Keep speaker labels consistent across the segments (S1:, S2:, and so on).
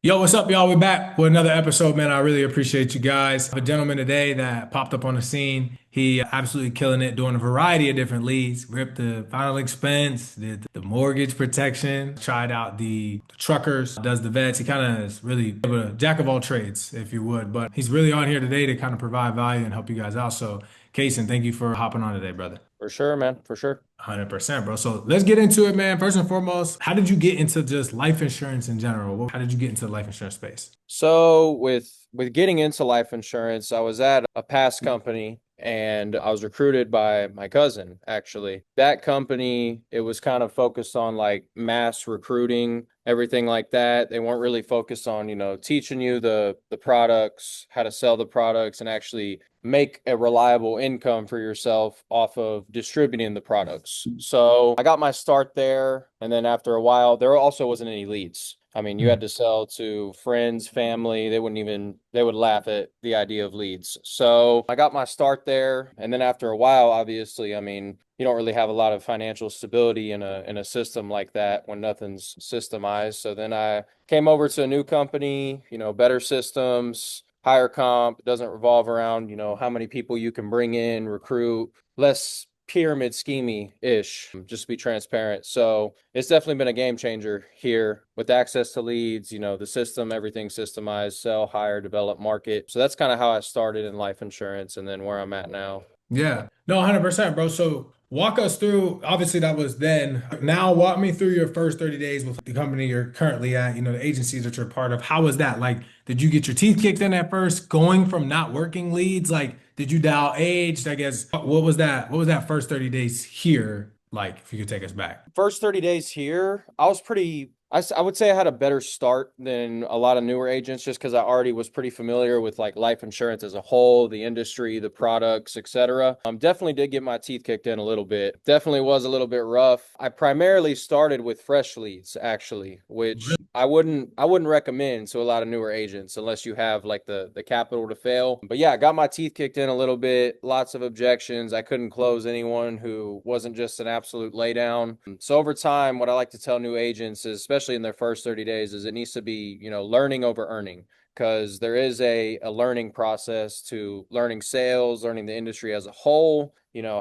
S1: Yo, what's up, y'all? We're back with another episode, man. I really appreciate you guys. I have a gentleman today that popped up on the scene. He absolutely killing it, doing a variety of different leads. Ripped the final expense, did the mortgage protection, tried out the truckers, does the vets. He kind of is really a jack of all trades, if you would. But he's really on here today to kind of provide value and help you guys out. So, Cayson, thank you for hopping on today, brother.
S2: For sure, man. For sure.
S1: 100%, bro. So let's get into it, man. First and foremost, how did you get into just life insurance in general? How did you get into the life insurance space?
S2: So with getting into life insurance, I was at a past company and I was recruited by my cousin, actually. That company, it was kind of focused on like mass recruiting, everything like that. They weren't really focused on, teaching you the products, how to sell the products and actually make a reliable income for yourself off of distributing the products. So I got my start there. And then after a while, there also wasn't any leads. I mean, you had to sell to friends, family. They would laugh at the idea of leads. So I got my start there. And then after a while, obviously, I mean, you don't really have a lot of financial stability in a system like that when nothing's systemized. So then I came over to a new company, better systems, higher comp. It doesn't revolve around, how many people you can bring in, recruit, less pyramid schemey ish, just to be transparent. So it's definitely been a game changer here with access to leads, the system, everything systemized, sell, hire, develop, market. So that's kind of how I started in life insurance and then where I'm at now.
S1: Yeah. No, 100%, bro. So walk us through, obviously that was then. Now walk me through your first 30 days with the company you're currently at, the agencies that you're part of. How was that? Like, did you get your teeth kicked in at first, going from not working leads? Like, did you dial aged? I guess, what was that? What was that first 30 days here like, if you could take us back?
S2: First 30 days here, I would say I had a better start than a lot of newer agents just because I already was pretty familiar with like life insurance as a whole, the industry, the products, etc. Definitely did get my teeth kicked in a little bit. Definitely was a little bit rough. I primarily started with fresh leads actually, which I wouldn't recommend to a lot of newer agents unless you have like the capital to fail. But yeah, I got my teeth kicked in a little bit, lots of objections. I couldn't close anyone who wasn't just an absolute laydown. So over time, what I like to tell new agents is, especially in their first 30 days, is it needs to be, learning over earning because there is a learning process to learning sales, learning the industry as a whole,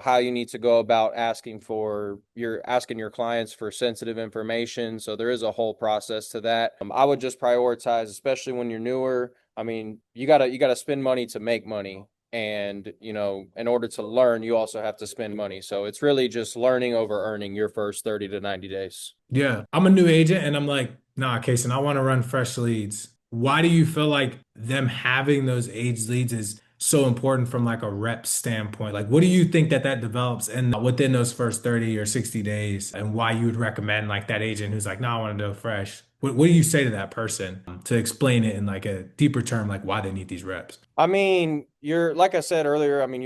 S2: how you need to go about asking your clients for sensitive information. So there is a whole process to that. I would just prioritize, especially when you're newer. I mean, you gotta spend money to make money. And, in order to learn, you also have to spend money. So it's really just learning over earning your first 30 to 90 days.
S1: Yeah. I'm a new agent and I'm like, nah, Kason, I want to run fresh leads. Why do you feel like them having those age leads is so important from like a rep standpoint? Like, what do you think that develops in within those first 30 or 60 days and why you would recommend like that agent who's like, no, I want to do it fresh? What do you say to that person to explain it in like a deeper term, like why they need these reps?
S2: I mean, you're like I said earlier, I mean,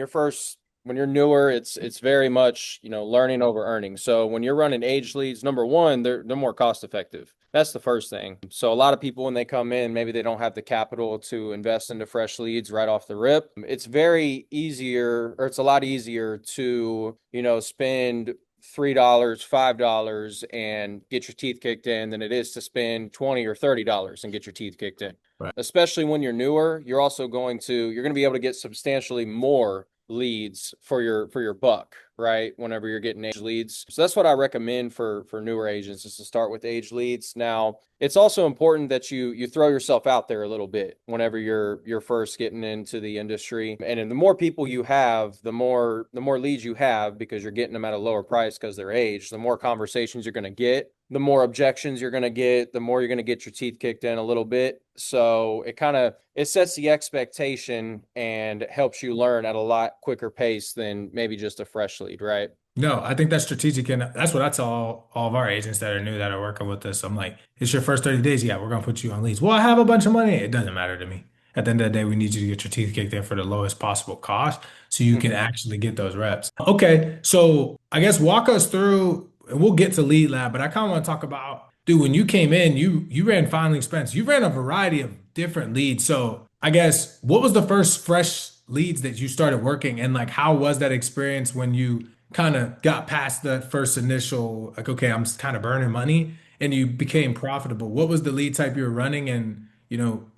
S2: when you're newer, it's very much, learning over earning. So when you're running age leads, number one, they're more cost effective. That's the first thing. So a lot of people when they come in, maybe they don't have the capital to invest into fresh leads right off the rip. It's a lot easier to, spend $3, $5 and get your teeth kicked in than it is to spend 20 or $30 and get your teeth kicked in.
S1: Right.
S2: Especially when you're newer, you're going to be able to get substantially more leads for your buck, right? Whenever you're getting age leads. So that's what I recommend for newer agents is to start with age leads. Now, it's also important that you throw yourself out there a little bit whenever you're first getting into the industry. And the more people you have, the more leads you have because you're getting them at a lower price because they're aged, the more conversations you're going to get, the more objections you're going to get, the more you're going to get your teeth kicked in a little bit. So it sets the expectation and helps you learn at a lot quicker pace than maybe just a fresh lead, right?
S1: No, I think that's strategic, and that's what I tell all of our agents that are new that are working with us. I'm like, it's your first 30 days. Yeah, we're gonna put you on leads. Well, I have a bunch of money. It doesn't matter to me. At the end of the day, we need you to get your teeth kicked in for the lowest possible cost so you can
S2: Mhm.
S1: actually get those reps. Okay, so I guess walk us through, and we'll get to lead lab, but I kind of want to talk about, dude, when you came in, you ran final expense. You ran a variety of different leads. So I guess what was the first fresh leads that you started working, and like how was that experience when you kind of got past the first initial, like, okay, I'm kind of burning money. and you became profitable. What was the lead type you were running, and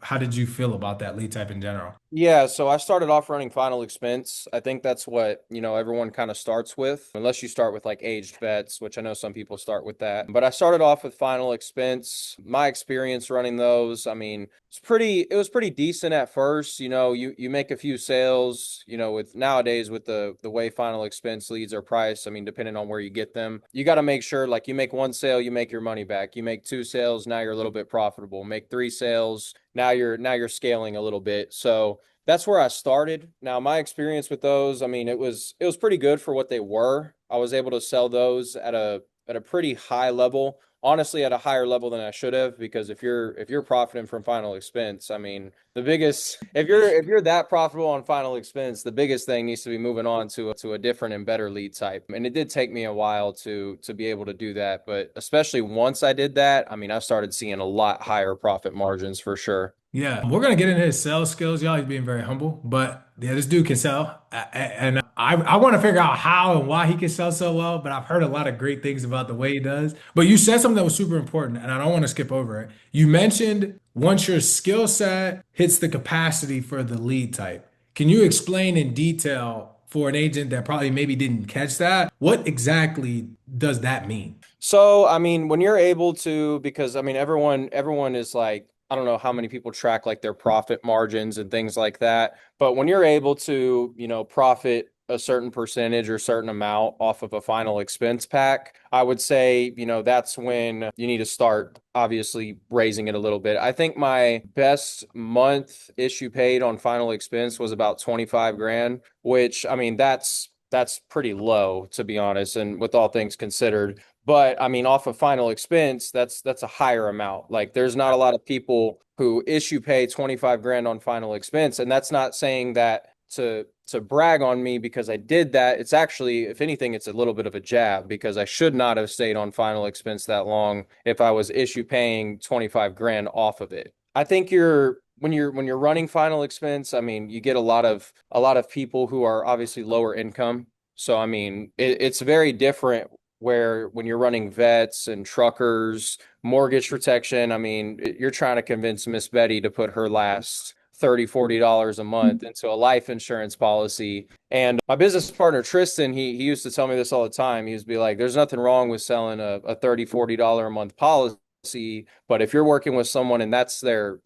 S1: how did you feel about that lead type in general?
S2: Yeah, so I started off running final expense. I think that's what, everyone kind of starts with, unless you start with like aged vets, which I know some people start with that. But I started off with final expense. My experience running those, I mean, it was pretty decent at first. You make a few sales, with nowadays with the way final expense leads are priced. I mean, depending on where you get them, you got to make sure like you make one sale, you make your money back. You make two sales, now you're a little bit profitable. Make three sales, now you're scaling a little bit. So that's where I started. Now, my experience with those, I mean, it was pretty good for what they were. I was able to sell those at a pretty high level. Honestly, at a higher level than I should have, because if you're profiting from final expense, I mean, the biggest if you're that profitable on final expense, the biggest thing needs to be moving on to a different and better lead type. And it did take me a while to be able to do that, but especially once I did that, I mean, I started seeing a lot higher profit margins for sure.
S1: Yeah, we're gonna get into his sales skills, y'all. He's being very humble, but yeah, this dude can sell, and I want to figure out how and why he can sell so well. But I've heard a lot of great things about the way he does. But you said something that was super important, and I don't want to skip over it. You mentioned once your skill set hits the capacity for the lead type. Can you explain in detail for an agent that probably maybe didn't catch that? What exactly does that mean?
S2: So, I mean, when you're able to, because I mean, everyone is like, I don't know how many people track like their profit margins and things like that. But when you're able to, profit a certain percentage or certain amount off of a final expense pack, I would say, that's when you need to start obviously raising it a little bit. I think my best month issue paid on final expense was about 25 grand, which I mean, that's pretty low to be honest, and with all things considered. But I mean, off of final expense, that's a higher amount. Like there's not a lot of people who issue pay 25 grand on final expense. And that's not saying that to brag on me because I did that. It's actually, if anything, it's a little bit of a jab because I should not have stayed on final expense that long if I was issue paying 25 grand off of it. I think when you're running final expense, I mean, you get a lot of people who are obviously lower income. So I mean, it's very different where when you're running vets and truckers, mortgage protection, I mean, you're trying to convince Miss Betty to put her last $30-$40 a month into a life insurance policy. And my business partner, Tristan, he used to tell me this all the time. He used to be like, there's nothing wrong with selling a $30-$40 a month policy. But if you're working with someone and that's their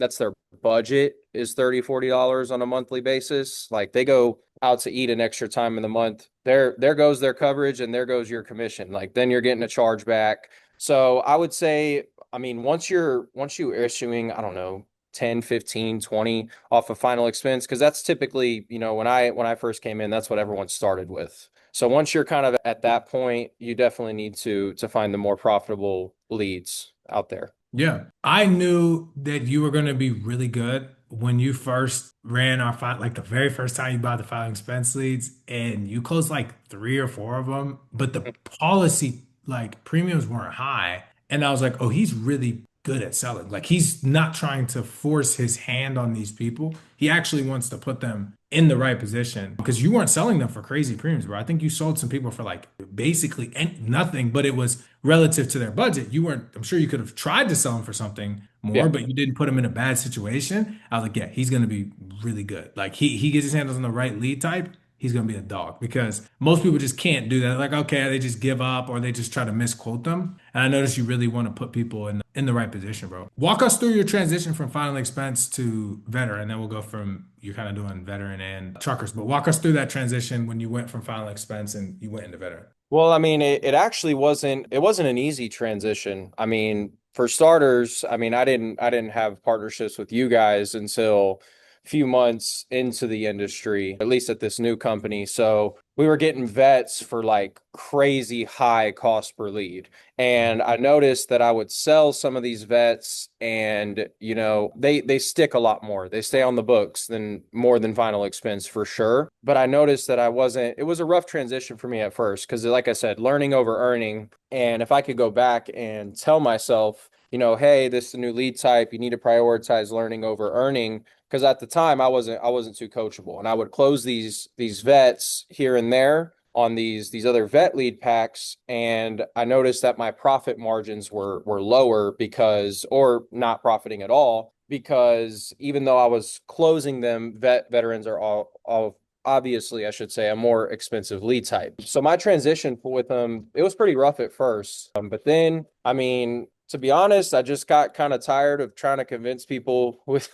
S2: budget is $30-$40 on a monthly basis, like they go out to eat an extra time in the month, there goes their coverage and there goes your commission. Like then you're getting a charge back. So I would say, I mean, once you issuing, I don't know, 10, 15, 20 off of final expense, because that's typically, when I first came in, that's what everyone started with. So once you're kind of at that point, you definitely need to find the more profitable leads out there.
S1: Yeah, I knew that you were going to be really good when you first ran our file, like the very first time you bought the filing expense leads, and you closed like three or four of them, but the policy like premiums weren't high. And I was like, oh, he's really good at selling. Like he's not trying to force his hand on these people. He actually wants to put them in the right position because you weren't selling them for crazy premiums, bro. I think you sold some people for like basically nothing, but it was relative to their budget. You weren't, I'm sure you could have tried to sell them for something
S2: Yeah.
S1: more, but you didn't put him in a bad situation. I was like, yeah, he's going to be really good. Like he gets his hands on the right lead type. He's going to be a dog because most people just can't do that. Like, okay, they just give up or they just try to misquote them. And I noticed you really want to put people in the right position, bro. Walk us through your transition from final expense to veteran, and then we'll go from you're kind of doing veteran and truckers. But walk us through that transition when you went from final expense and you went into veteran.
S2: Well, I mean, it actually wasn't an easy transition. I mean, for starters, I mean, I didn't have partnerships with you guys until a few months into the industry, at least at this new company. So we were getting vets for like crazy high cost per lead. And I noticed that I would sell some of these vets and, they stick a lot more. They stay on the books than more than final expense for sure. But I noticed that it was a rough transition for me at first because like I said, learning over earning. And if I could go back and tell myself, hey, this is a new lead type, you need to prioritize learning over earning. Because at the time I wasn't too coachable and I would close these vets here and there on these other vet lead packs, and I noticed that my profit margins were lower because, or not profiting at all, because even though I was closing them, veterans are all obviously, I should say, a more expensive lead type. So my transition with them, it was pretty rough at first. But then, I mean, to be honest, I just got kind of tired of trying to convince people with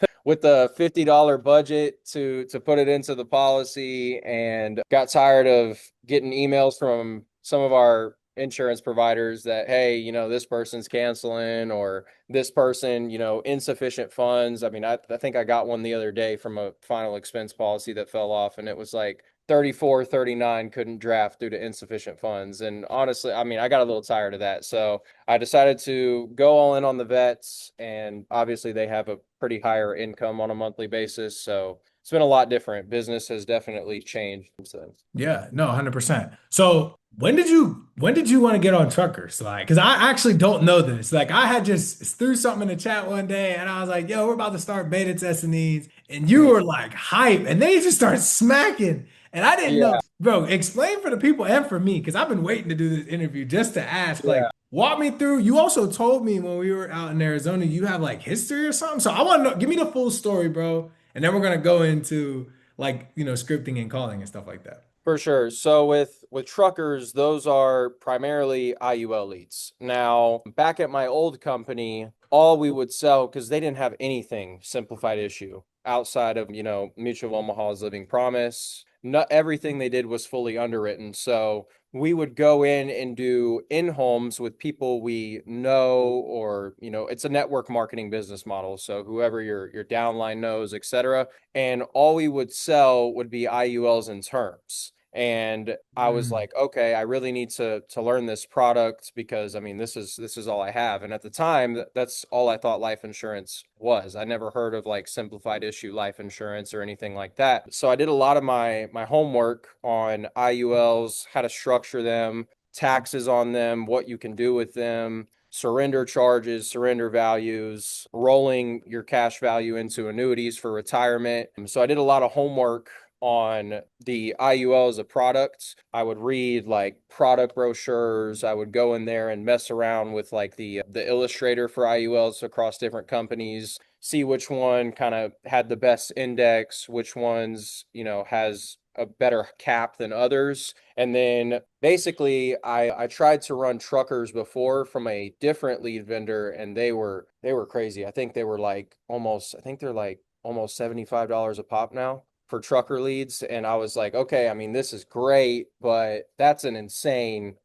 S2: a $50 budget to put it into the policy, and got tired of getting emails from some of our insurance providers that, hey, this person's canceling, or this person, insufficient funds. I mean, I think I got one the other day from a final expense policy that fell off, and it was like 34, 39 couldn't draft due to insufficient funds. And honestly, I mean, I got a little tired of that. So I decided to go all in on the vets, and obviously they have a pretty higher income on a monthly basis. So it's been a lot different. Business has definitely changed since then.
S1: Yeah, no, 100%. So when did you want to get on truckers? Like, because I actually don't know this. Like, I had just threw something in the chat one day and I was like, yo, we're about to start beta testing these. And you
S2: Mhm.
S1: were like hype, and they just started smacking. And I didn't know.
S2: Yeah,
S1: Bro, explain for the people and for me, because I've been waiting to do this interview just to ask, like,
S2: yeah.
S1: walk me through. You also told me when we were out in Arizona, you have like history or something. So I want to know, give me the full story, bro. And then we're gonna go into like, scripting and calling and stuff like that.
S2: For sure. So with truckers, those are primarily IUL leads. Now, back at my old company, all we would sell, because they didn't have anything simplified issue outside of, Mutual of Omaha's Living Promise. Not everything they did was fully underwritten. So we would go in and do in-homes with people we know, or, it's a network marketing business model. So whoever your downline knows, etc. And all we would sell would be IULs and terms. And I was
S1: Mm.
S2: like, okay, I really need to learn this product, because I mean, this is all I have. And at the time, that's all I thought life insurance was. I never heard of like simplified issue life insurance or anything like that. So I did a lot of my homework on IULs, how to structure them, taxes on them, what you can do with them, surrender charges, surrender values, rolling your cash value into annuities for retirement. So I did a lot of homework on the IUL as a product. I would read like product brochures. I would go in there and mess around with like the illustrator for IULs across different companies, see which one kind of had the best index, which ones, has a better cap than others. And then basically I tried to run truckers before from a different lead vendor, and they were crazy. I think they're like almost $75 a pop now for trucker leads. And I was like, okay, I mean, this is great, but that's an insane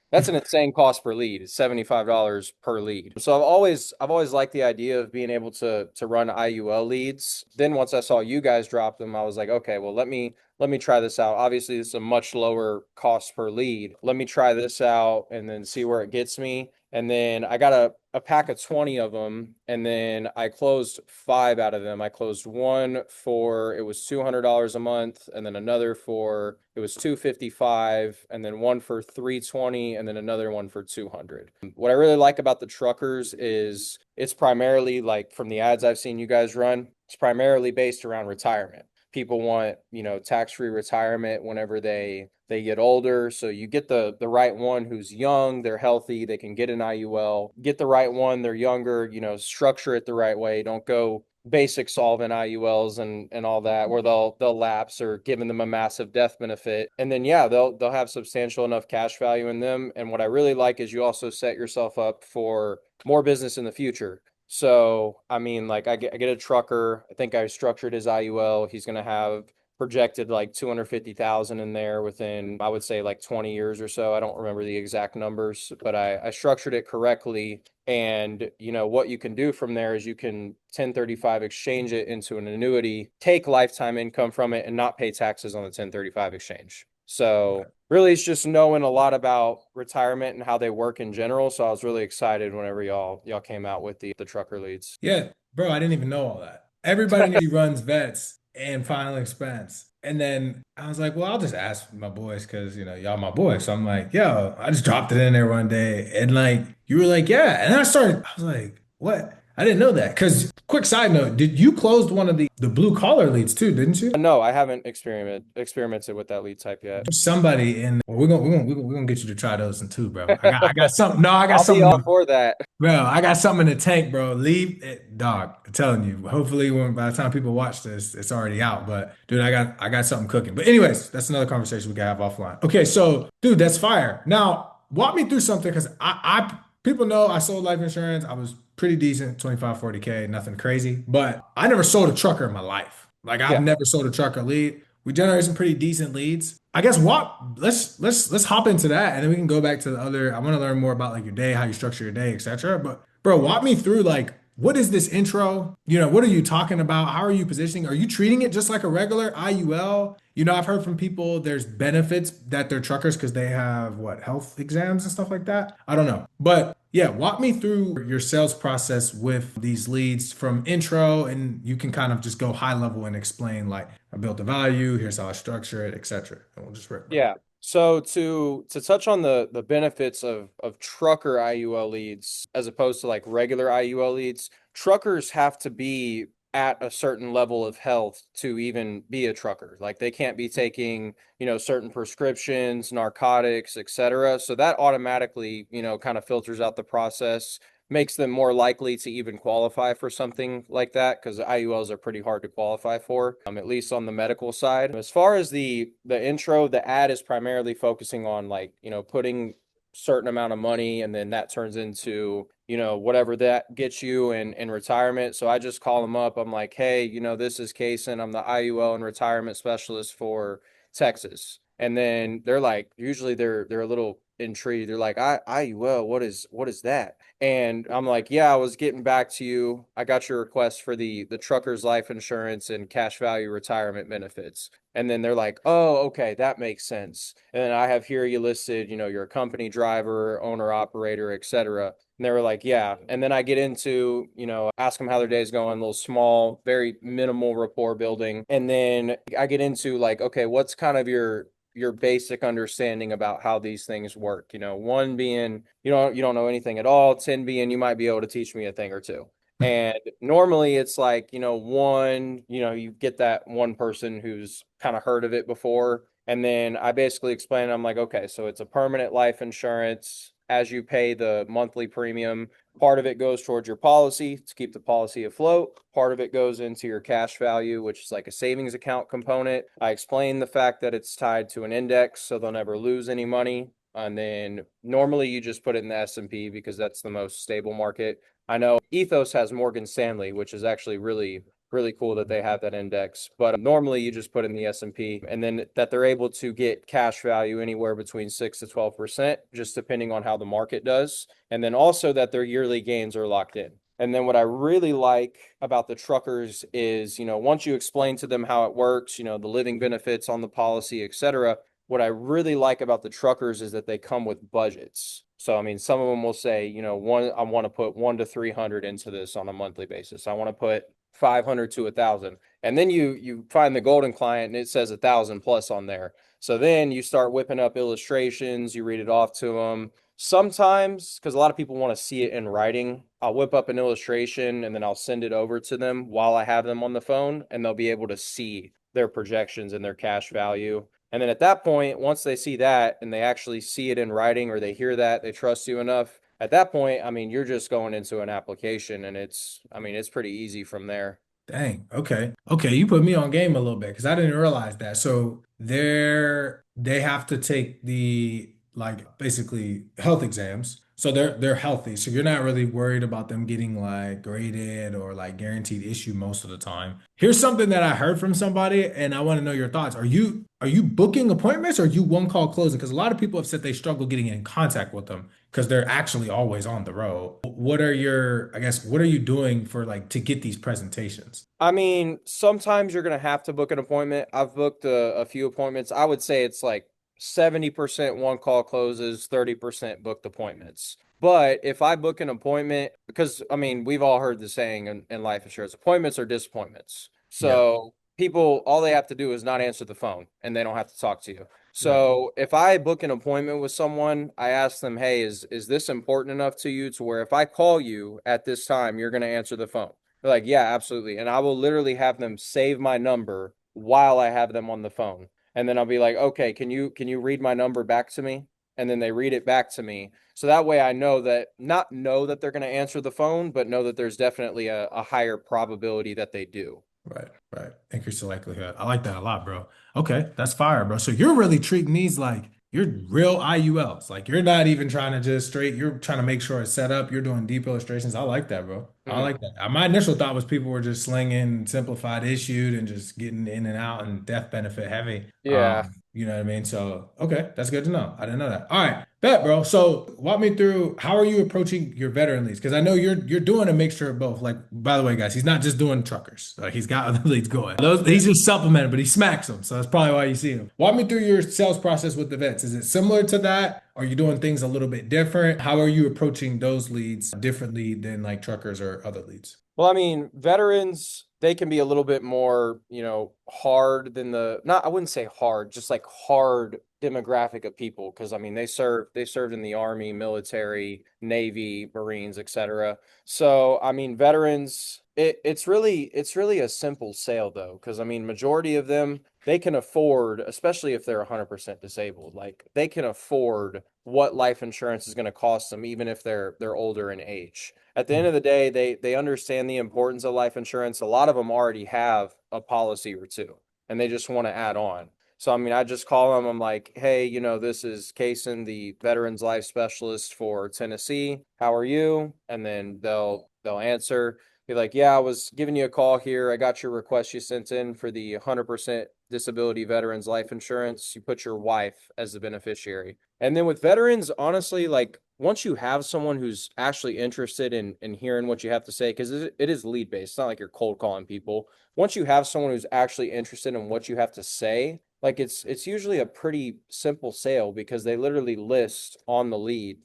S2: cost per lead. It's $75 per lead. So I've always liked the idea of being able to run IUL leads. Then once I saw you guys drop them, I was like, okay, well, let me try this out. Obviously, this is a much lower cost per lead. Let me try this out and then see where it gets me. And then I got a pack of 20 of them, and then I closed 5 out of them. I closed one for, it was $200 a month, and then another for, it was 255, and then one for 320, and then another one for 200. What I really like about the truckers is it's primarily, like from the ads I've seen you guys run, it's primarily based around retirement. People want, tax-free retirement whenever they get older. So you get the right one who's young, they're healthy, they can get an IUL. Get the right one, they're younger, structure it the right way. Don't go basic solvent IULs and all that, where they'll lapse or giving them a massive death benefit. And then yeah, they'll have substantial enough cash value in them. And what I really like is you also set yourself up for more business in the future. So, I mean, like I get a trucker. I think I structured his IUL. He's going to have projected like 250,000 in there within, I would say, like 20 years or so. I don't remember the exact numbers, but I structured it correctly. And what you can do from there is you can 1035 exchange it into an annuity, take lifetime income from it, and not pay taxes on the 1035 exchange. So really, it's just knowing a lot about retirement and how they work in general. So I was really excited whenever y'all came out with the trucker leads.
S1: Yeah, bro, I didn't even know all that. Everybody knew he runs vets and final expense. And then I was like, well, I'll just ask my boys because, y'all my boys. So I'm like, yo, I just dropped it in there one day. And like, you were like, yeah. And then I was like, what? I didn't know that. Because quick side note, did you closed one of the blue collar leads too, didn't you?
S2: No, I haven't experimented with that lead type yet.
S1: Somebody in well, we're gonna get you to try those in too, bro. I got something. No, I got
S2: I'll be
S1: something.
S2: all for that.
S1: Bro, I got something in the tank, bro. Leave it, dog. I'm telling you. Hopefully, when by the time people watch this, it's already out. But dude, I got something cooking. But anyways, that's another conversation we can have offline. Okay, so dude, that's fire. Now, walk me through something because I people know I sold life insurance. I was pretty decent, 25, 40K, nothing crazy. But I never sold a trucker in my life. Like I've
S2: Yeah.
S1: never sold a trucker lead. We generate some pretty decent leads. I guess what let's hop into that and then we can go back to the other. I want to learn more about like your day, how you structure your day, etc. But bro, walk me through like what is this intro? What are you talking about? How are you positioning? Are you treating it just like a regular IUL? I've heard from people there's benefits that they're truckers because they have what health exams and stuff like that. I don't know. But yeah, walk me through your sales process with these leads from intro, and you can kind of just go high level and explain like I built the value, here's how I structure it, etc. And we'll just rip, bro.
S2: Yeah. So to touch on the benefits of trucker IUL leads as opposed to like regular IUL leads, truckers have to be at a certain level of health to even be a trucker. Like they can't be taking, certain prescriptions, narcotics, etc. So that automatically, kind of filters out the process, makes them more likely to even qualify for something like that because IULs are pretty hard to qualify for, at least on the medical side. As far as the intro, the ad is primarily focusing on like, putting certain amount of money and then that turns into, whatever that gets you in retirement. So I just call them up. I'm like, hey, this is Cayson. I'm the IUL and retirement specialist for Texas. And then they're like, usually they're a little intrigued. They're like, IUL, what is that? And I'm like, yeah, I was getting back to you. I got your request for the trucker's life insurance and cash value retirement benefits. And then they're like, oh, okay, that makes sense. And then I have here you listed, you're a company driver, owner, operator, etc. And they were like, yeah. And then I get into, ask them how their day's going, a little small, very minimal rapport building. And then I get into like, okay, what's kind of your basic understanding about how these things work. One being you don't know anything at all, 10 being you might be able to teach me a thing or two. And normally it's like, one, you get that one person who's kind of heard of it before. And then I basically explain, I'm like, okay, so it's a permanent life insurance. As you pay the monthly premium, part of it goes towards your policy to keep the policy afloat. Part of it goes into your cash value, which is like a savings account component. I explain the fact that it's tied to an index, so they'll never lose any money. And then normally you just put it in the S&P because that's the most stable market. I know Ethos has Morgan Stanley, which is actually really really cool that they have that index. But normally you just put in the S&P and then that they're able to get cash value anywhere between 6 to 12%, just depending on how the market does. And then also that their yearly gains are locked in. And then what I really like about the truckers is, once you explain to them how it works, the living benefits on the policy, etc. What I really like about the truckers is that they come with budgets. So, I mean, some of them will say, I want to put 1 to 300 into this on a monthly basis. I want to put 500 to 1,000. And then you find the golden client and it says 1,000 plus on there. So then you start whipping up illustrations, you read it off to them. Sometimes, because a lot of people want to see it in writing, I'll whip up an illustration and then I'll send it over to them while I have them on the phone, and they'll be able to see their projections and their cash value. And then at that point, once they see that and they actually see it in writing or they hear that, they trust you enough. At that point, I mean, you're just going into an application and it's pretty easy from there.
S1: Dang. Okay. Okay. You put me on game a little bit because I didn't realize that. So they have to take the like basically health exams. So they're healthy. So you're not really worried about them getting like graded or like guaranteed issue most of the time. Here's something that I heard from somebody and I want to know your thoughts. Are you booking appointments or are you one call closing? Because a lot of people have said they struggle getting in contact with them because they're actually always on the road. I guess, what are you doing for like to get these presentations?
S2: I mean, sometimes you're going to have to book an appointment. I've booked a few appointments. I would say it's like 70% one call closes, 30% booked appointments. But if I book an appointment, because I mean, we've all heard the saying in life insurance, appointments are disappointments.
S1: Yeah.
S2: So people, all they have to do is not answer the phone and they don't have to talk to you.
S1: Right.
S2: So if I book an appointment with someone, I ask them, hey, is this important enough to you to where if I call you at this time, you're going to answer the phone? They're like, yeah, absolutely. And I will literally have them save my number while I have them on the phone. And then I'll be like, okay, can you read my number back to me? And then they read it back to me. So that way I know that not know that they're going to answer the phone, but know that there's definitely a higher probability that they do.
S1: Right, right. Increase the likelihood. I like that a lot, bro. Okay, that's fire, bro. So you're really treating these like you're real IULs. Like you're not even trying to just straight, you're trying to make sure it's set up. You're doing deep illustrations. I like that, bro. I
S2: Mhm.
S1: like that. My initial thought was people were just slinging simplified issued and just getting in and out and death benefit heavy.
S2: Yeah.
S1: You know what I mean? So, okay, that's good to know. I didn't know that. All right, bet, bro. So, walk me through how are you approaching your veteran leads? Because I know you're doing a mixture of both. Like, by the way, guys, he's not just doing truckers. Like, he's got other leads going. Those
S2: Yeah.
S1: he's just supplementing, but he smacks them. So that's probably why you see him. Walk me through your sales process with the vets. Is it similar to that? Are you doing things a little bit different? How are you approaching those leads differently than like truckers or other leads?
S2: Well, I mean, veterans, they can be a little bit more, hard than not, I wouldn't say hard, just like hard demographic of people. Cause I mean, they served in the Army, military, Navy, Marines, etc. So, I mean, veterans, it's really a simple sale though. Cause I mean, majority of them, they can afford, especially if they're 100% disabled, like they can afford what life insurance is going to cost them, even if they're older in age. At the end of the day, they understand the importance of life insurance. A lot of them already have a policy or two, and they just want to add on. So I mean, I just call them. I'm like, hey, this is Cayson, the Veterans Life Specialist for Tennessee. How are you? And then they'll answer. Be like, yeah, I was giving you a call here. I got your request you sent in for the 100% disability veterans life insurance. You put your wife as the beneficiary. And then with veterans, honestly, like once you have someone who's actually interested in hearing what you have to say, because it is lead based, it's not like you're cold calling people. Once you have someone who's actually interested in what you have to say, like it's usually a pretty simple sale because they literally list on the lead,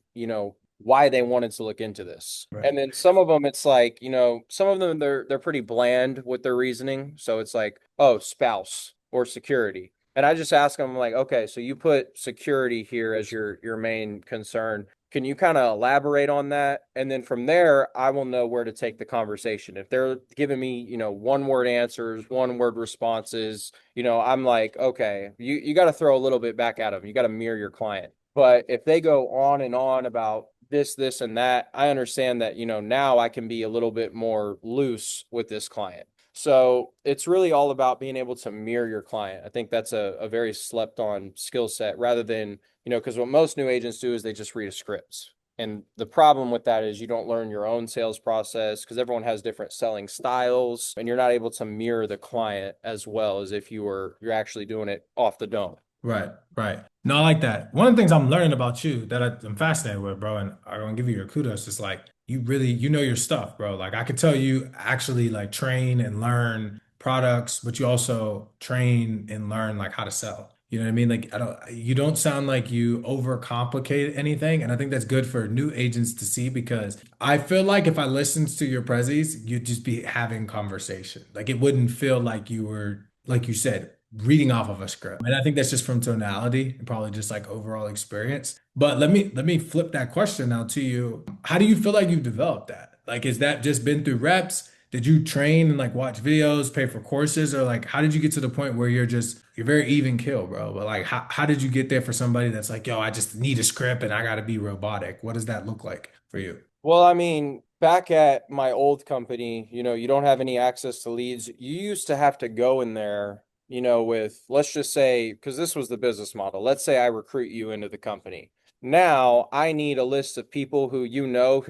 S2: why they wanted to look into this.
S1: Right.
S2: And then some of them, it's like, some of them they're pretty bland with their reasoning. So it's like, oh, spouse or security. And I just ask them like, okay, so you put security here as your main concern. Can you kind of elaborate on that? And then from there, I will know where to take the conversation. If they're giving me, one word answers, one word responses, I'm like, okay, you got to throw a little bit back at them. You got to mirror your client. But if they go on and on about this, and that, I understand that, now I can be a little bit more loose with this client. So it's really all about being able to mirror your client. I think that's a very slept on skill set rather than, because what most new agents do is they just read a script. And the problem with that is you don't learn your own sales process because everyone has different selling styles and you're not able to mirror the client as well as if you're actually doing it off the dome.
S1: Right, right. No, I like that. One of the things I'm learning about you that I'm fascinated with, bro, and I'm gonna give you your kudos, is like you really you know your stuff, bro. Like I could tell you actually like train and learn products, but you also train and learn like how to sell. You know what I mean? Like you don't sound like you overcomplicate anything, and I think that's good for new agents to see because I feel like if I listened to your prezzies, you'd just be having conversation. Like it wouldn't feel like you were, like you said, reading off of a script. And I think that's just from tonality and probably just like overall experience. But let me flip that question now to you. How do you feel like you've developed that? Like, is that just been through reps? Did you train and like watch videos, pay for courses, or like how did you get to the point where you're very even kill, bro? But like how did you get there for somebody that's like, yo, I just need a script and I gotta be robotic? What does that look like for you?
S2: Well, I mean, back at my old company, you don't have any access to leads. You used to have to go in there, with, let's just say, because this was the business model. Let's say I recruit you into the company. Now I need a list of people who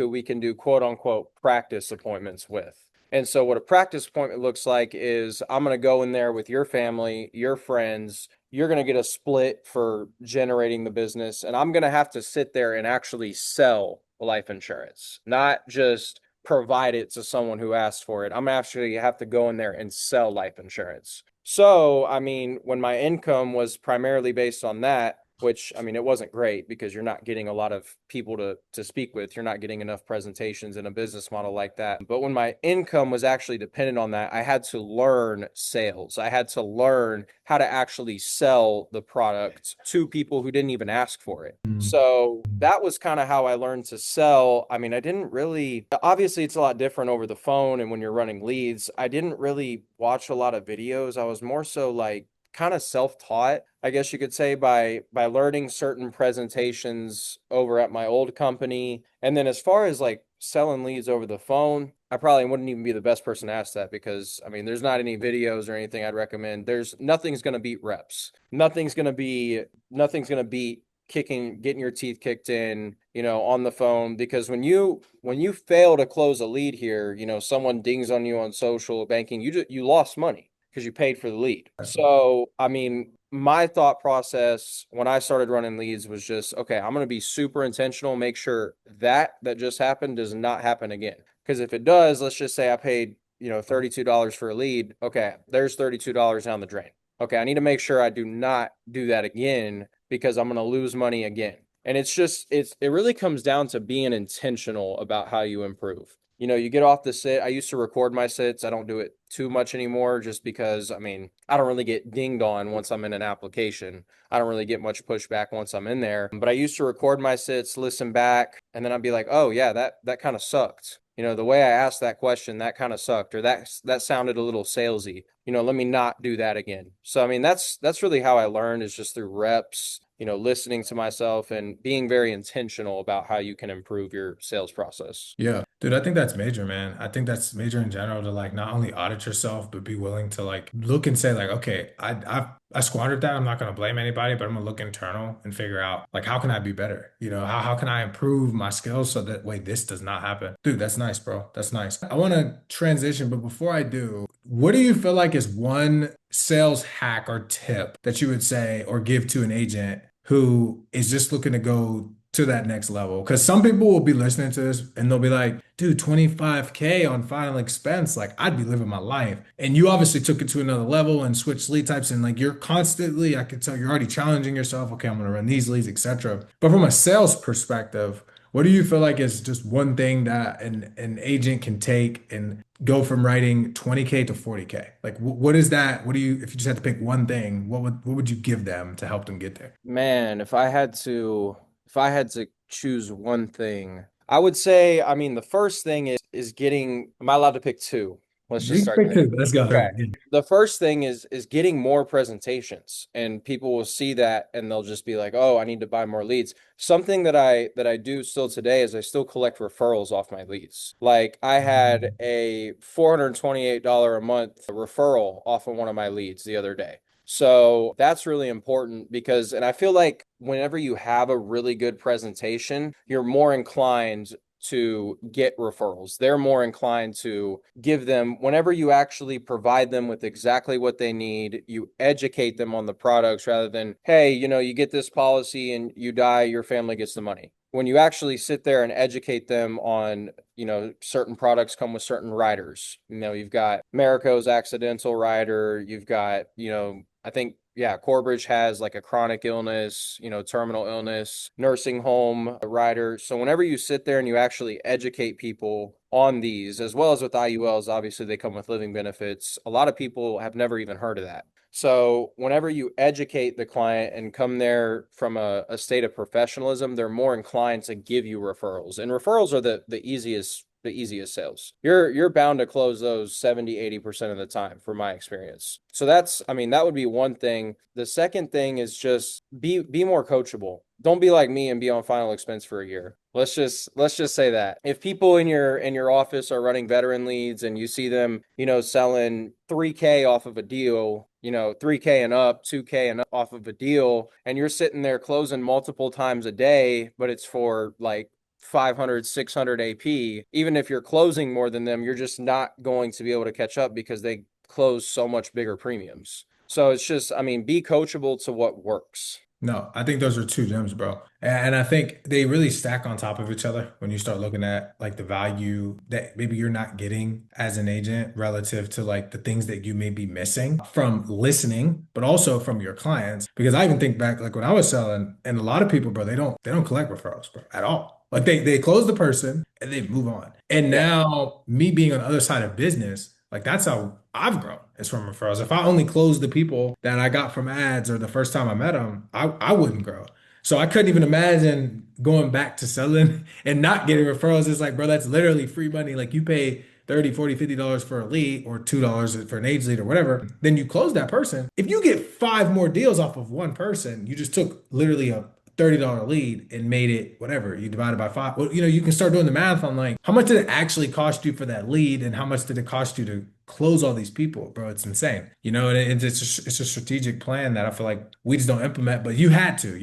S2: we can do quote unquote practice appointments with. And so, what a practice appointment looks like is I'm going to go in there with your family, your friends. You're going to get a split for generating the business, and I'm going to have to sit there and actually sell life insurance, not just provide it to someone who asked for it. I'm actually have to go in there and sell life insurance. So, I mean, when my income was primarily based on that, which I mean, it wasn't great because you're not getting a lot of people to speak with. You're not getting enough presentations in a business model like that. But when my income was actually dependent on that, I had to learn sales. I had to learn how to actually sell the product to people who didn't even ask for it.
S1: Mm.
S2: So that was kind of how I learned to sell. I mean, I didn't really, obviously, it's a lot different over the phone and when you're running leads. I didn't really watch a lot of videos. I was more so like kind of self-taught, I guess you could say, by learning certain presentations over at my old company. And then as far as like selling leads over the phone, I probably wouldn't even be the best person to ask that because I mean, there's not any videos or anything I'd recommend. There's nothing's going to beat reps. Nothing's going to beat getting your teeth kicked in, on the phone, because when you fail to close a lead here, someone dings on you on social banking, you lost money because you paid for the lead. So, I mean, my thought process when I started running leads was just, okay, I'm going to be super intentional, make sure that just happened does not happen again. Because if it does, let's just say I paid, $32 for a lead. Okay, there's $32 down the drain. Okay, I need to make sure I do not do that again because I'm going to lose money again. And it really comes down to being intentional about how you improve. You get off the sit. I used to record my sits. I don't do it too much anymore just because, I mean, I don't really get dinged on once I'm in an application. I don't really get much pushback once I'm in there. But I used to record my sits, listen back, and then I'd be like, oh, yeah, that kind of sucked. The way I asked that question, that kind of sucked, or that sounded a little salesy. Let me not do that again. So, I mean, that's really how I learned, is just through reps, listening to myself and being very intentional about how you can improve your sales process.
S1: Yeah, dude, I think that's major, man. I think that's major in general to like not only audit yourself, but be willing to like look and say like, okay, I squandered that. I'm not gonna blame anybody, but I'm gonna look internal and figure out like how can I be better? How can I improve my skills so that way this does not happen? Dude, that's nice, bro. That's nice. I want to transition, but before I do, what do you feel like is one sales hack or tip that you would say or give to an agent who is just looking to go to that next level? Because some people will be listening to this and they'll be like, dude, 25K on final expense, like I'd be living my life. And you obviously took it to another level and switched lead types. And like you're constantly, I could tell you're already challenging yourself. Okay, I'm going to run these leads, etc. But from a sales perspective, what do you feel like is just one thing that an agent can take and go from writing 20K to 40K? Like, what is that? What do you, if you just had to pick one thing, what would you give them to help them get there?
S2: Man, if I had to choose one thing, I would say, I mean, the first thing is getting, am I allowed to pick two? Let's just
S1: You can
S2: start
S1: pick
S2: there.
S1: two. Let's go.
S2: Okay. The first thing is getting more presentations, and people will see that and they'll just be like, "Oh, I need to buy more leads." Something that I do still today is I still collect referrals off my leads. Like I had a $428 a month referral off of one of my leads the other day. So that's really important because, and I feel like whenever you have a really good presentation, you're more inclined to get referrals. They're more inclined to give them, whenever you actually provide them with exactly what they need, you educate them on the products rather than, hey, you get this policy and you die, your family gets the money. When you actually sit there and educate them on, certain products come with certain riders. You've got Marico's accidental rider, you've got, I think, yeah, Corbridge has like a chronic illness, terminal illness, nursing home rider. So whenever you sit there and you actually educate people on these, as well as with IULs, obviously they come with living benefits. A lot of people have never even heard of that. So whenever you educate the client and come there from a state of professionalism, they're more inclined to give you referrals. And referrals are the easiest sales. You're bound to close those 70-80% of the time from my experience. So I mean, that would be one thing. The second thing is just be more coachable. Don't be like me and be on final expense for a year. Let's just say that. If people in your office are running veteran leads and you see them, selling 3K off of a deal, 3K and up, 2K and up off of a deal, and you're sitting there closing multiple times a day, but it's for like 500, 600 AP, even if you're closing more than them, you're just not going to be able to catch up because they close so much bigger premiums. So it's just, I mean, be coachable to what works.
S1: No, I think those are two gems, bro. And I think they really stack on top of each other when you start looking at like the value that maybe you're not getting as an agent relative to like the things that you may be missing from listening, but also from your clients. Because I even think back like when I was selling, and a lot of people, bro, they don't collect referrals, bro, at all. Like they close the person and they move on. And
S2: Yeah.
S1: now me being on the other side of business, like that's how I've grown is from referrals. If I only closed the people that I got from ads or the first time I met them, I wouldn't grow. So I couldn't even imagine going back to selling and not getting referrals. It's like, bro, that's literally free money. Like you pay 30, 40, $50 for a lead or $2 for an age lead or whatever. Then you close that person. If you get five more deals off of one person, you just took literally a $30 lead and made it whatever you divided by five. Well, you can start doing the math on like how much did it actually cost you for that lead and how much did it cost you to close all these people, bro? It's insane, and it's a strategic plan that I feel like we just don't implement, but you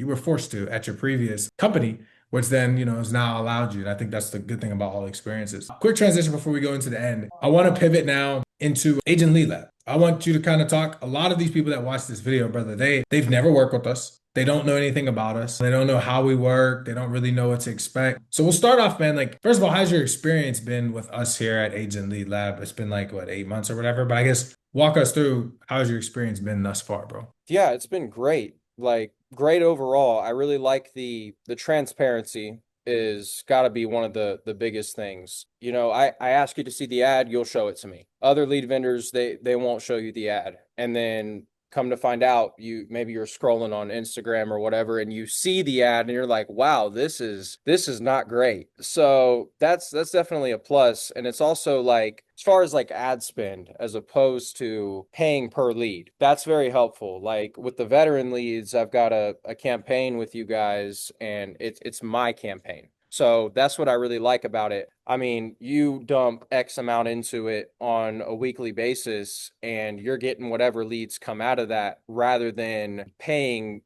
S1: were forced to at your previous company, which then, has now allowed you. And I think that's the good thing about all experiences. Quick transition before we go into the end. I want to pivot now into Agent Lead Lab. I want you to kind of talk. A lot of these people that watch this video, brother, they've never worked with us. They don't know anything about us. They don't know how we work. They don't really know what to expect. So we'll start off, man. Like, first of all, how's your experience been with us here at Agent Lead Lab? It's been like, what, 8 months or whatever. But I guess walk us through how's your experience been thus far, bro?
S2: Yeah, it's been great. Like great overall. I really like the transparency is got to be one of the biggest things. I ask you to see the ad, you'll show it to me. Other lead vendors, they won't show you the ad. And then come to find out, you're scrolling on Instagram or whatever and you see the ad and you're like, wow, this is not great. So that's definitely a plus. And it's also like as far as like ad spend as opposed to paying per lead, that's very helpful. Like with the veteran leads, I've got a campaign with you guys and it's my campaign. So that's what I really like about it. I mean, you dump X amount into it on a weekly basis and you're getting whatever leads come out of that rather than paying,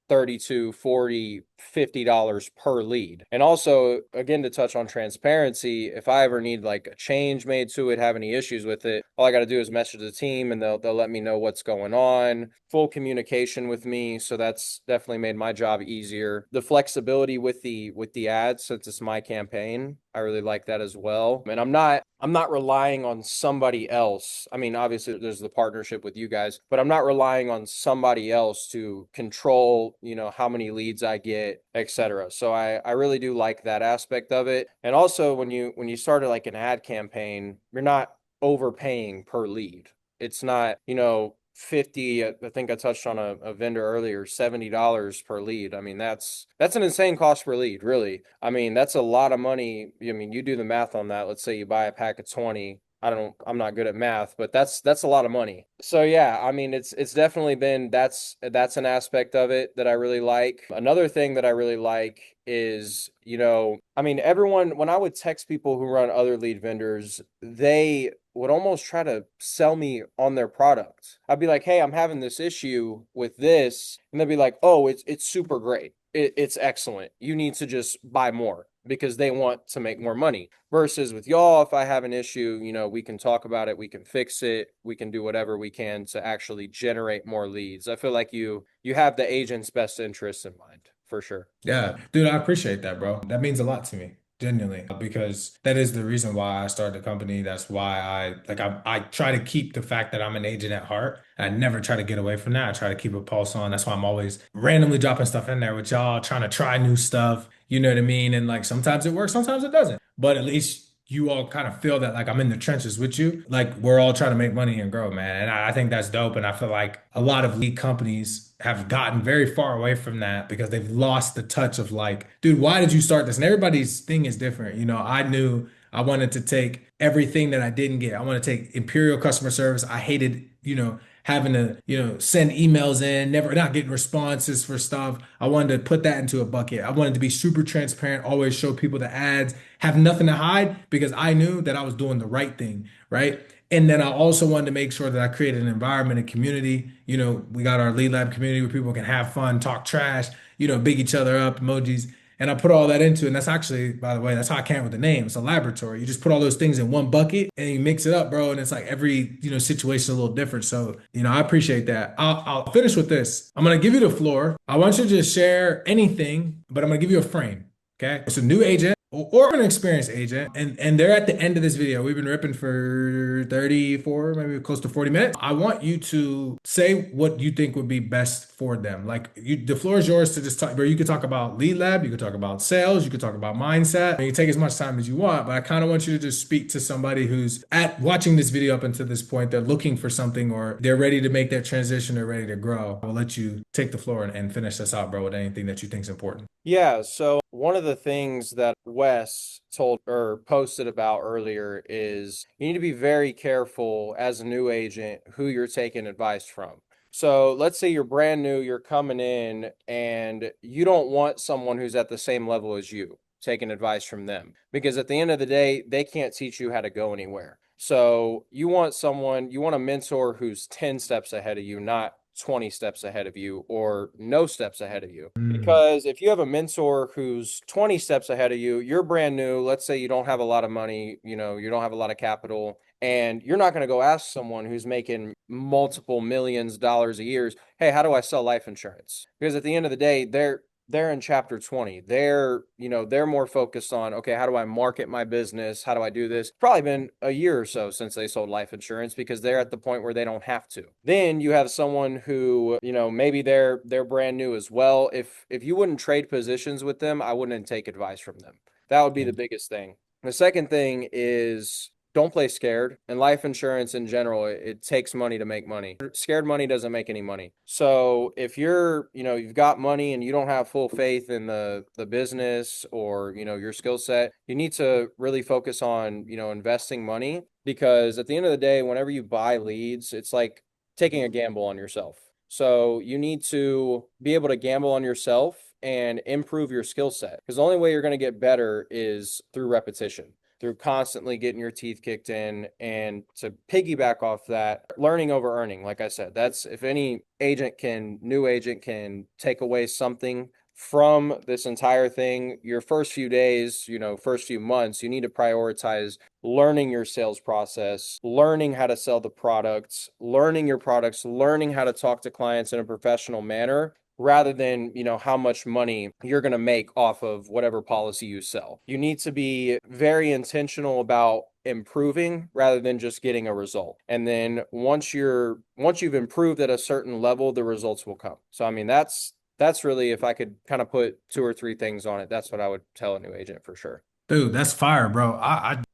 S2: 32, 40, $50 per lead. And also, again, to touch on transparency, if I ever need like a change made to it, have any issues with it, all I got to do is message the team and they'll let me know what's going on. Full communication with me, so that's definitely made my job easier. The flexibility with the ads, since it's my campaign, I really like that as well. And I'm not relying on somebody else. I mean, obviously there's the partnership with you guys, but I'm not relying on somebody else to control, how many leads I get, etc. So I really do like that aspect of it. And also when you started like an ad campaign, you're not overpaying per lead. It's not, 50, I think I touched on a vendor earlier, $70 per lead. I mean, that's an insane cost per lead, really. I mean, that's a lot of money. I mean, you do the math on that. Let's say you buy a pack of 20. I'm not good at math, but that's a lot of money. So yeah, I mean, it's definitely been that's an aspect of it that I really like. Another thing that I really like is, I mean, everyone, when I would text people who run other lead vendors, they would almost try to sell me on their product. I'd be like, "Hey, I'm having this issue with this." And they'd be like, "Oh, it's super great. It's excellent. You need to just buy more." Because they want to make more money. Versus with y'all, if I have an issue, we can talk about it, we can fix it, we can do whatever we can to actually generate more leads. I feel like you have the agent's best interests in mind, for sure.
S1: Yeah, dude, I appreciate that, bro. That means a lot to me, genuinely, because that is the reason why I started the company. That's why I try to keep the fact that I'm an agent at heart. I never try to get away from that. I try to keep a pulse on. That's why I'm always randomly dropping stuff in there with y'all, trying to try new stuff. You know what I mean? And like sometimes it works, sometimes it doesn't. But at least you all kind of feel that like I'm in the trenches with you. Like we're all trying to make money and grow, man. And I think that's dope. And I feel like a lot of lead companies have gotten very far away from that because they've lost the touch of like, dude, why did you start this? And everybody's thing is different. I knew I wanted to take everything that I didn't get. I want to take imperial customer service. I hated, having to, send emails in, never not getting responses for stuff. I wanted to put that into a bucket. I wanted to be super transparent, always show people the ads, have nothing to hide because I knew that I was doing the right thing, right? And then I also wanted to make sure that I created an environment and community. We got our Lead Lab community where people can have fun, talk trash, big each other up, emojis. And I put all that into, and that's actually, by the way, that's how I came up with the name. It's a laboratory. You just put all those things in one bucket and you mix it up, bro. And it's like every, situation is a little different. So, I appreciate that. I'll finish with this. I'm going to give you the floor. I want you to just share anything, but I'm going to give you a frame. Okay. It's a new agent or an experienced agent, and they're at the end of this video. We've been ripping for 34, maybe close to 40 minutes. I want you to say what you think would be best for them. Like the floor is yours to just talk, bro. You could talk about lead lab, you could talk about sales, you could talk about mindset, and you can take as much time as you want. But I kind of want you to just speak to somebody who's at watching this video up until this point. They're looking for something, or they're ready to make that transition, they're ready to grow. I'll let you take the floor and finish this out, bro, with anything that you think is important.
S2: Yeah, so one of the things that Wes told or posted about earlier is you need to be very careful as a new agent who you're taking advice from. So let's say you're brand new, you're coming in, and you don't want someone who's at the same level as you taking advice from them because at the end of the day, they can't teach you how to go anywhere. So you want someone, you want a mentor who's 10 steps ahead of you, not 20 steps ahead of you or no steps ahead of you.
S1: Mm.
S2: Because if you have a mentor who's 20 steps ahead of you, you're brand new, let's say you don't have a lot of money, you don't have a lot of capital, and you're not going to go ask someone who's making multiple millions of dollars a year, hey, how do I sell life insurance? Because at the end of the day, they're in chapter 20. They're more focused on, okay, how do I market my business? How do I do this? Probably been a year or so since they sold life insurance because they're at the point where they don't have to. Then you have someone who, maybe they're brand new as well. If you wouldn't trade positions with them, I wouldn't take advice from them. That would be the biggest thing. The second thing is don't play scared. And life insurance in general, it takes money to make money. Scared money doesn't make any money. So if you've got money and you don't have full faith in the business or, your skill set, you need to really focus on, investing money because at the end of the day, whenever you buy leads, it's like taking a gamble on yourself. So you need to be able to gamble on yourself and improve your skill set because the only way you're going to get better is through repetition, through constantly getting your teeth kicked in. And to piggyback off that, learning over earning, like I said, that's if any new agent can take away something from this entire thing, your first few days, first few months, you need to prioritize learning your sales process, learning how to sell the products, learning your products, learning how to talk to clients in a professional manner rather than, how much money you're going to make off of whatever policy you sell. You need to be very intentional about improving rather than just getting a result. And then once you've improved at a certain level, the results will come. So I mean that's really, if I could kind of put two or three things on it, that's what I would tell a new agent for sure.
S1: Dude, that's fire, bro.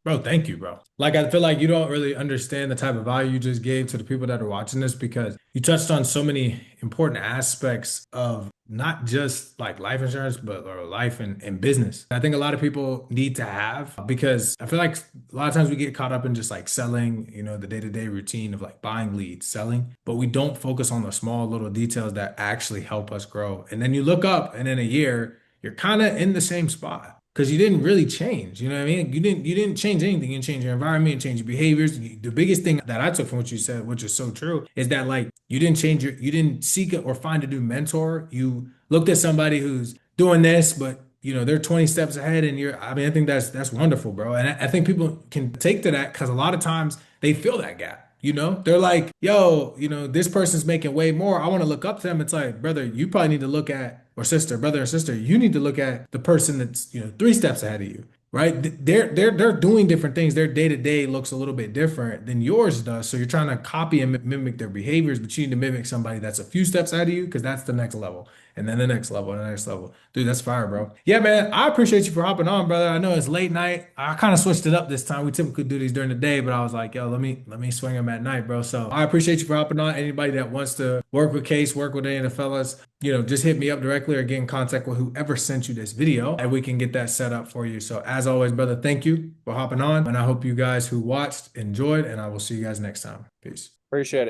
S1: Bro, thank you, bro. Like, I feel like you don't really understand the type of value you just gave to the people that are watching this because you touched on so many important aspects of not just like life insurance, but or life and business. I think a lot of people need to have because I feel like a lot of times we get caught up in just like selling, the day-to-day routine of like buying leads, selling, but we don't focus on the small little details that actually help us grow. And then you look up and in a year, you're kind of in the same spot because you didn't really change. You know what I mean? You didn't change anything. You didn't change your environment, you didn't change your behaviors. The biggest thing that I took from what you said, which is so true, is that like you didn't seek or find a new mentor. You looked at somebody who's doing this, but they're 20 steps ahead and I mean, I think that's wonderful, bro. And I think people can take to that because a lot of times they feel that gap. They're like, yo, this person's making way more. I want to look up to them. It's like, brother, you probably need to look at, or sister, brother or sister, you need to look at the person that's, 3 steps ahead of you, right? They're doing different things. Their day to day looks a little bit different than yours does. So you're trying to copy and mimic their behaviors, but you need to mimic somebody that's a few steps ahead of you because that's the next level. And then the next level, and the next level. Dude, that's fire, bro. Yeah, man. I appreciate you for hopping on, brother. I know it's late night. I kind of switched it up this time. We typically do these during the day, but I was like, yo, let me swing them at night, bro. So I appreciate you for hopping on. Anybody that wants to work with Case, work with any of the fellas, just hit me up directly or get in contact with whoever sent you this video, and we can get that set up for you. So as always, brother, thank you for hopping on. And I hope you guys who watched enjoyed, and I will see you guys next time. Peace.
S2: Appreciate it.